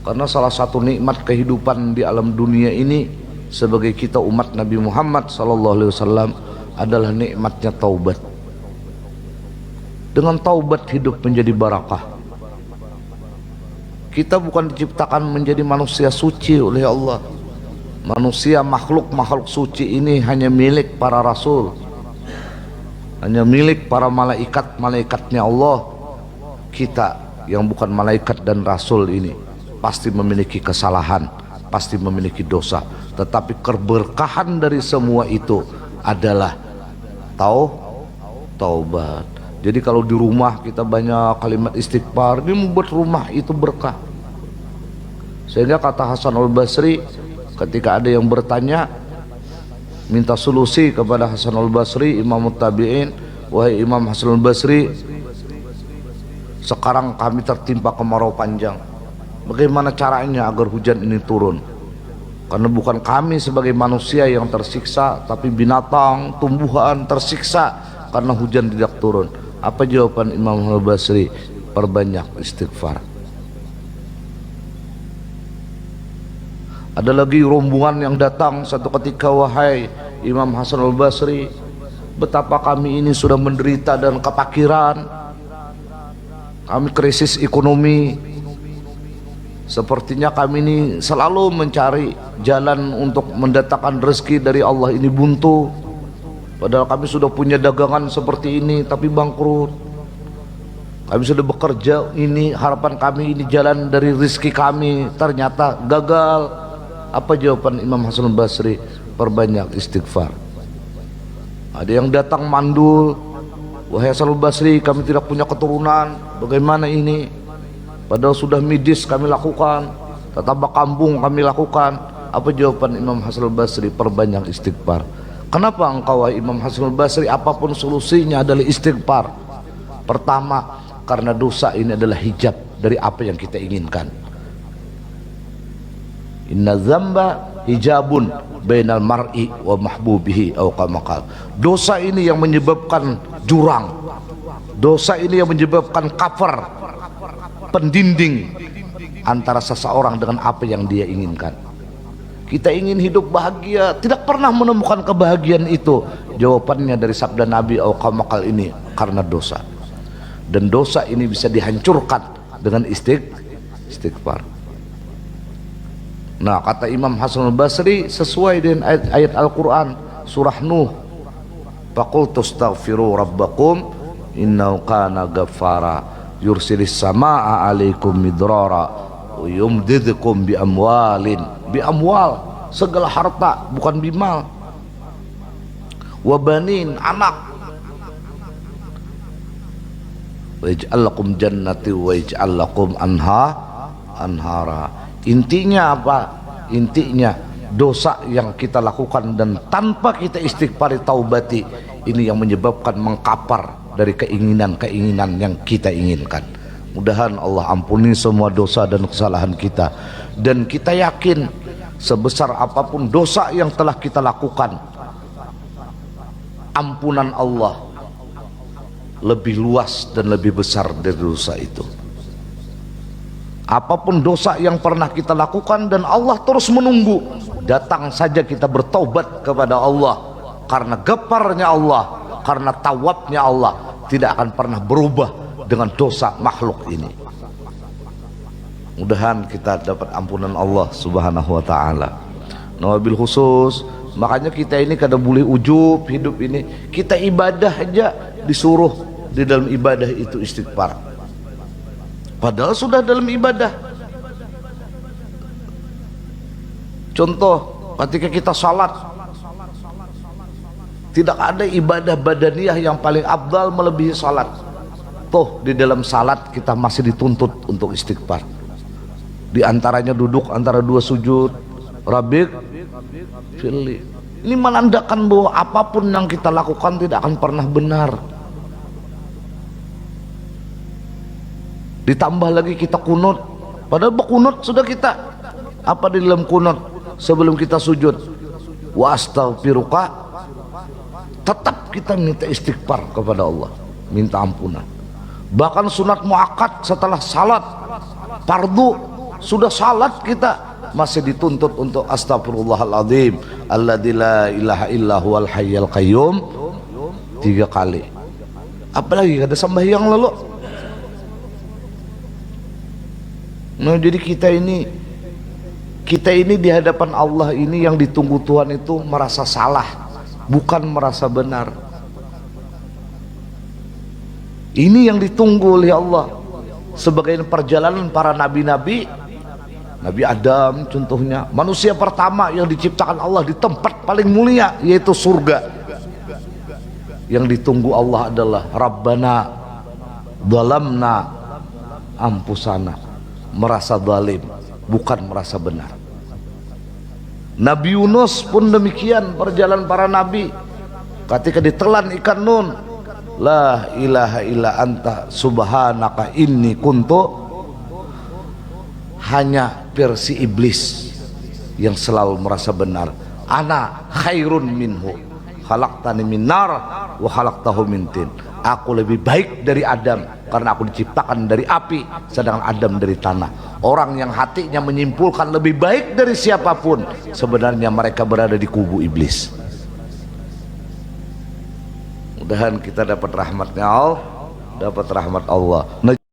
Karena salah satu nikmat kehidupan di alam dunia ini sebagai kita umat Nabi Muhammad SAW adalah nikmatnya taubat. Dengan taubat hidup menjadi barakah. Kita bukan diciptakan menjadi manusia suci oleh Allah. Manusia makhluk suci ini hanya milik para rasul, hanya milik para malaikatnya Allah. Kita yang bukan malaikat dan rasul ini pasti memiliki kesalahan, pasti memiliki dosa, tetapi keberkahan dari semua itu adalah taubat. Jadi kalau di rumah kita banyak kalimat istighfar, ini membuat rumah itu berkah. Sehingga kata Hasan al-Basri, ketika ada yang bertanya minta solusi kepada Hasan al-Basri, Imam Tabi'in, wahai Imam Hasan al-Basri, sekarang kami tertimpa kemarau panjang, bagaimana caranya agar hujan ini turun? Karena bukan kami sebagai manusia yang tersiksa, tapi binatang, tumbuhan tersiksa karena hujan tidak turun. Apa jawaban Imam al-Basri? Perbanyak istighfar. Ada lagi rombongan yang datang satu ketika, wahai Imam Hasan al-Basri, betapa kami ini sudah menderita dan kepakiran, kami krisis ekonomi, sepertinya kami ini selalu mencari jalan untuk mendatangkan rezeki dari Allah ini buntu, padahal kami sudah punya dagangan seperti ini tapi bangkrut. Kami sudah bekerja ini, harapan kami ini jalan dari rezeki kami, ternyata gagal. Apa jawaban Imam Hasan al-Basri? Perbanyak istighfar. Ada yang datang mandul, wahai Hasan al-Basri, kami tidak punya keturunan, bagaimana ini? Padahal sudah medis kami lakukan, tetap kampung kami lakukan. Apa jawaban Imam Hasan al-Basri? Perbanyak istighfar. Kenapa engkau, wahai Imam Hasan al-Basri, apapun solusinya adalah istighfar? Pertama, karena dosa ini adalah hijab dari apa yang kita inginkan. Inna dzamba hijabun bainal mar'i wa mahbubihi aw kama qala. Dosa ini yang menyebabkan jurang. Dosa ini yang menyebabkan cover, pendinding antara seseorang dengan apa yang dia inginkan. Kita ingin hidup bahagia, tidak pernah menemukan kebahagiaan itu. Jawabannya dari sabda Nabi aw kama qala ini karena dosa. Dan dosa ini bisa dihancurkan dengan istighfar. Nah, kata Imam Hasan al-Basri sesuai dengan ayat Al-Quran surah Nuh, faqultu astaghfiru rabbakum innahu kana ghaffara yursilis samaa alaikum midrara wa yumdidkum bi amwalin, bi amwal segala harta, bukan bimal, wa banin anak, wa yaj'al lakum jannati wa yaj'al lakum anhara. Intinya apa? Intinya dosa yang kita lakukan dan tanpa kita istighfari taubati, ini yang menyebabkan mengkapar dari keinginan-keinginan yang kita inginkan. Mudahan Allah ampuni semua dosa dan kesalahan kita, dan kita yakin sebesar apapun dosa yang telah kita lakukan, ampunan Allah lebih luas dan lebih besar dari dosa itu. Apapun dosa yang pernah kita lakukan dan Allah terus menunggu, datang saja kita bertaubat kepada Allah, karena geparnya Allah, karena tawabnya Allah tidak akan pernah berubah dengan dosa makhluk ini. Mudahan kita dapat ampunan Allah subhanahu wa ta'ala. Nah, wabil khusus, makanya kita ini kada boleh ujub hidup ini. Kita ibadah aja disuruh di dalam ibadah itu istighfar, padahal sudah dalam ibadah. Contoh, ketika kita salat, tidak ada ibadah badaniyah yang paling afdal melebihi salat. Toh di dalam salat kita masih dituntut untuk istighfar. Di antaranya duduk antara dua sujud, Rabbik firli. Ini menandakan bahwa apapun yang kita lakukan tidak akan pernah benar. Ditambah lagi kita kunut, padahal berkunut sudah kita apa di dalam kunut sebelum kita sujud, wa astaghfiruka, tetap kita minta istighfar kepada Allah, minta ampunan. Bahkan sunat muakkad setelah salat fardu sudah salat kita masih dituntut untuk astagfirullahaladzim alladzi la ilaha illa huwal hayyul qayyum 3 kali. Apalagi ada sembahyang lalu. Nah, jadi kita ini di hadapan Allah ini yang ditunggu Tuhan itu merasa salah, bukan merasa benar. Ini yang ditunggu oleh Allah. Sebagai perjalanan para nabi-nabi, Nabi Adam contohnya, manusia pertama yang diciptakan Allah di tempat paling mulia, yaitu surga. Yang ditunggu Allah adalah Rabbana dhalamna anfusana, merasa zalim, bukan merasa benar. Nabi Yunus pun demikian perjalanan para nabi, ketika ditelan ikan nun, la ilaha illa anta subhanaka inni kuntu, hanya versi iblis yang selalu merasa benar. Ana khairun minhu khalaqtani min nar wa khalaqtahu min tin. Aku lebih baik dari Adam karena aku diciptakan dari api, sedangkan Adam dari tanah. Orang yang hatinya menyimpulkan lebih baik dari siapapun, sebenarnya mereka berada di kubu iblis. Mudahan kita dapat rahmatnya Allah, dapat rahmat Allah.